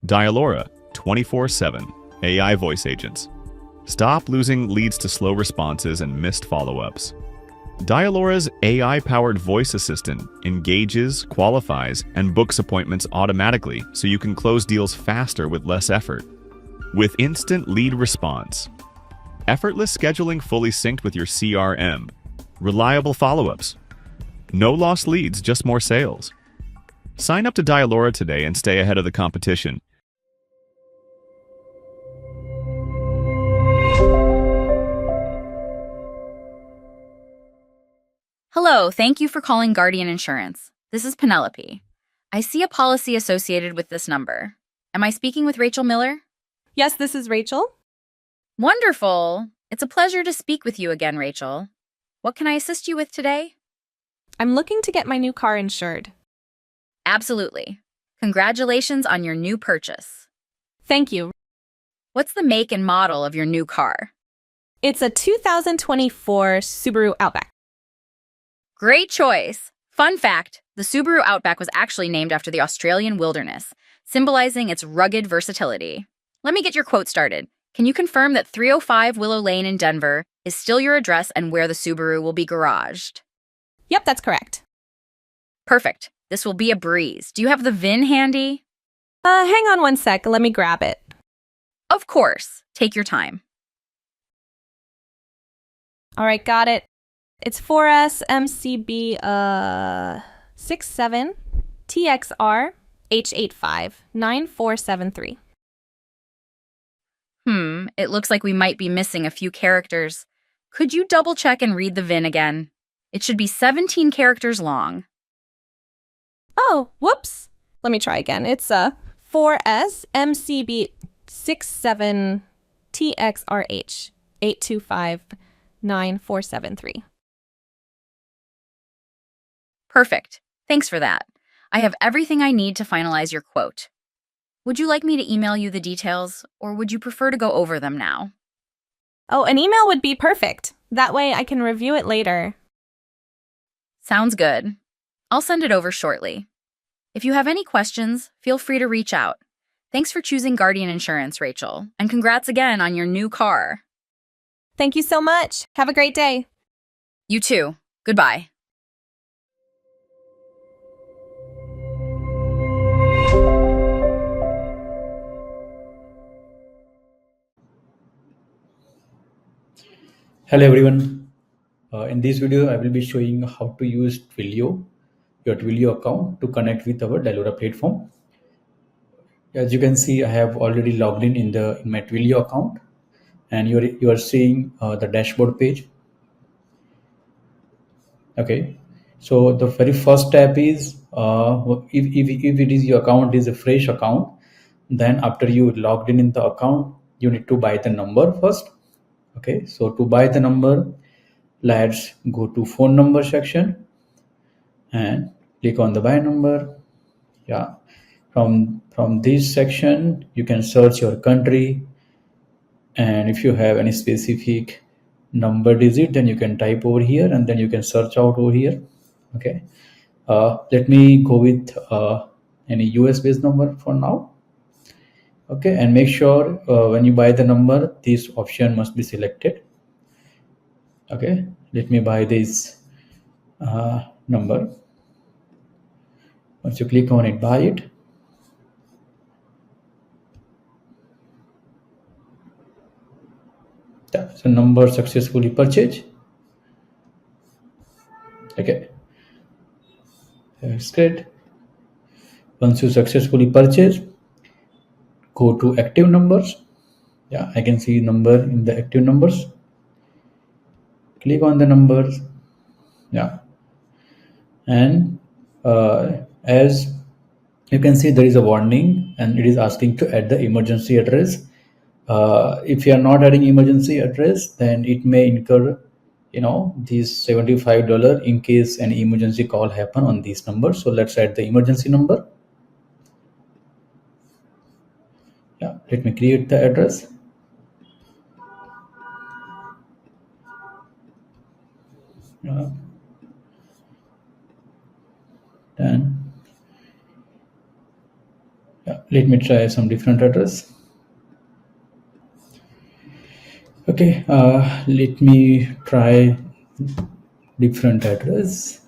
Dialora 24/7 AI voice agents. Stop losing leads to slow responses and missed follow-ups. Dialora's AI-powered voice assistant engages, qualifies, and books appointments automatically so you can close deals faster with less effort. With instant lead response, effortless scheduling fully synced with your CRM, reliable follow-ups, no lost leads, just more sales. Sign up to Dialora today and stay ahead of the competition. Hello, thank you for calling Guardian Insurance. This is Penelope. I see a policy associated with this number. Am I speaking with Rachel Miller? Yes, this is Rachel. Wonderful. It's a pleasure to speak with you again, Rachel. What can I assist you with today? I'm looking to get my new car insured. Absolutely. Congratulations on your new purchase. Thank you. What's the make and model of your new car? It's a 2024 Subaru Outback. Great choice. Fun fact, the Subaru Outback was actually named after the Australian wilderness, symbolizing its rugged versatility. Let me get your quote started. Can you confirm that 305 Willow Lane in Denver is still your address and where the Subaru will be garaged? Yep, that's correct. Perfect. This will be a breeze. Do you have the VIN handy? Hang on one sec. Let me grab it. Of course. Take your time. All right, got it. It's 4S MCB 67 TXR H85 9473. It looks like we might be missing a few characters. Could you double check and read the VIN again? It should be 17 characters long. Oh, whoops. Let me try again. It's 4S MCB 67 TXRH 825 9473. Perfect. Thanks for that. I have everything I need to finalize your quote. Would you like me to email you the details, or would you prefer to go over them now? Oh, an email would be perfect. That way I can review it later. Sounds good. I'll send it over shortly. If you have any questions, feel free to reach out. Thanks for choosing Guardian Insurance, Rachel, and congrats again on your new car. Thank you so much. Have a great day. You too. Goodbye. Hello everyone. In this video, I will be showing how to use Twilio, your Twilio account to connect with our Dialora platform. As you can see, I have already logged in my Twilio account, and you are seeing the dashboard page. Okay, so the very first step is if it is your account is a fresh account, then after you logged in the account, you need to buy the number first. Okay, so to buy the number, let's go to phone number section and click on the buy number. Yeah, from this section you can search your country, and if you have any specific number digit, then you can type over here and then you can search out over here. Okay, let me go with any US based number for now. Okay, and make sure when you buy the number, this option must be selected. Okay, let me buy this number. Once you click on it, buy it. Yeah, so number successfully purchased. Okay, that's great. Once you successfully purchase, go to active numbers. Yeah, I can see number in the active numbers. Click on the numbers. Yeah, and as you can see, there is a warning and it is asking to add the emergency address. If you are not adding emergency address, then it may incur these $75 in case an emergency call happen on these numbers. So let's add the emergency number. Yeah, let me create the address. Then Let me try some different address. Okay, let me try different address.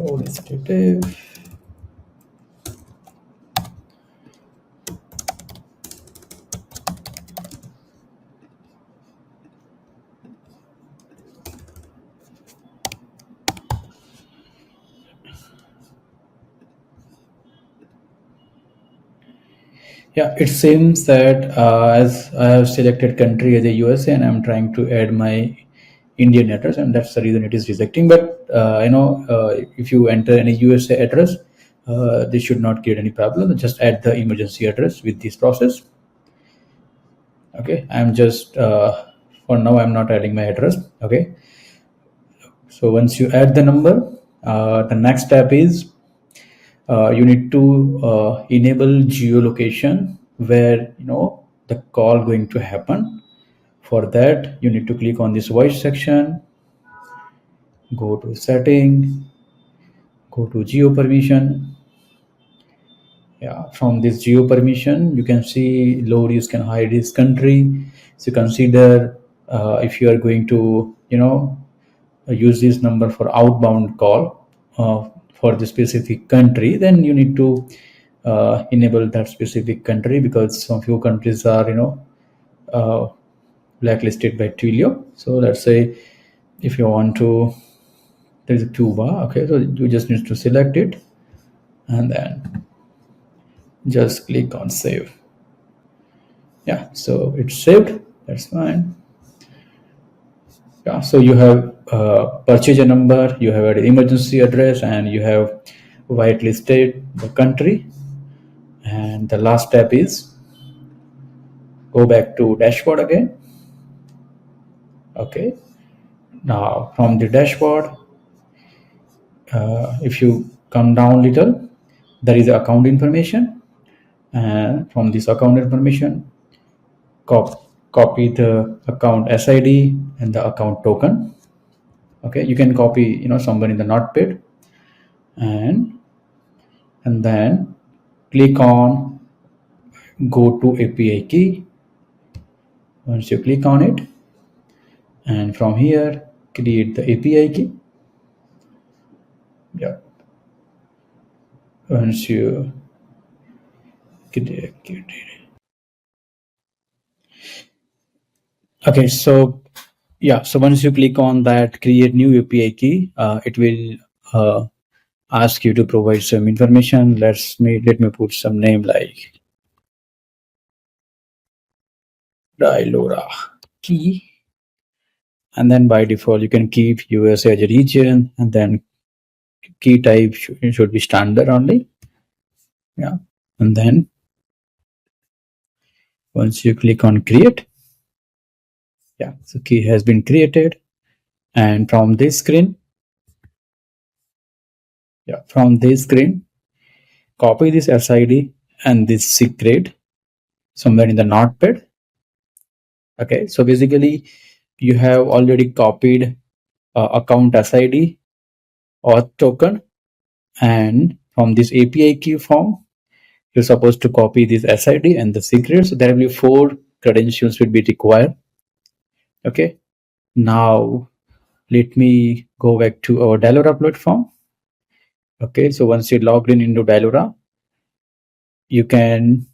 Administrative. Yeah, it seems that as I have selected country as a USA and I'm trying to add my Indian address, and that's the reason it is rejecting. But if you enter any USA address, this should not create any problem. Just add the emergency address with this process. Okay, I'm just for now I'm not adding my address. Okay, so once you add the number, the next step is you need to enable geolocation where the call going to happen. For that, you need to click on this voice section, go to setting, go to geo permission. Yeah, from this geo permission, you can see low risk can high risk country. So consider if you are going to use this number for outbound call for the specific country, then you need to enable that specific country, because some few countries are uh, blacklisted by Twilio. So let's say if you want to, there's a Cuba. Okay, so you just need to select it and then just click on save. Yeah, so it's saved. That's fine. Yeah, so you have purchase number, you have an emergency address, and you have whitelisted the country. And the last step is go back to dashboard again. Okay, now from the dashboard, if you come down little, there is account information, and from this account information, copy the account SID and the account token. Okay, you can copy somewhere in the notepad, and then click on go to API key. Once you click on it, and from here create the API key. Yeah, once you create it. Okay, so yeah, so once you click on that create new API key, it will ask you to provide some information. Let me put some name like Dialora key, and then by default you can keep USA as a region, and then key type should be standard only. Yeah, and then once you click on create, yeah, so key has been created. And from this screen, copy this SID and this secret somewhere in the notepad. Okay, so basically you have already copied account SID or token, and from this API key form you're supposed to copy this SID and the secret. So there will be 4 credentials will be required. Okay, now let me go back to our Dialora platform. Okay, so once you're logged in into Dialora, you can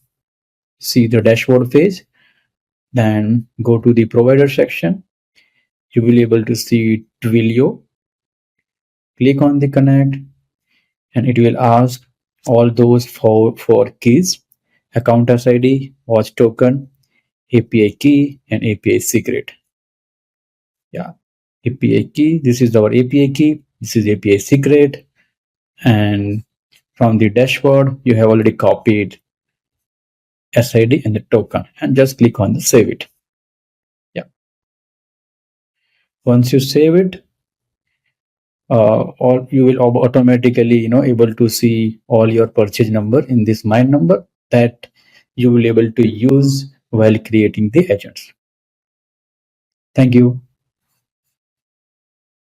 see the dashboard page. Then go to the provider section. You will be able to see Twilio. Click on the connect, and it will ask all those four keys: account SID, watch token, API key, and API secret. Yeah, API key, this is our API key, this is API secret, and from the dashboard you have already copied SID and the token, and just click on the save it. Yeah, once you save it, or you will automatically able to see all your purchase number in this my number that you will able to use while creating the agents. Thank you.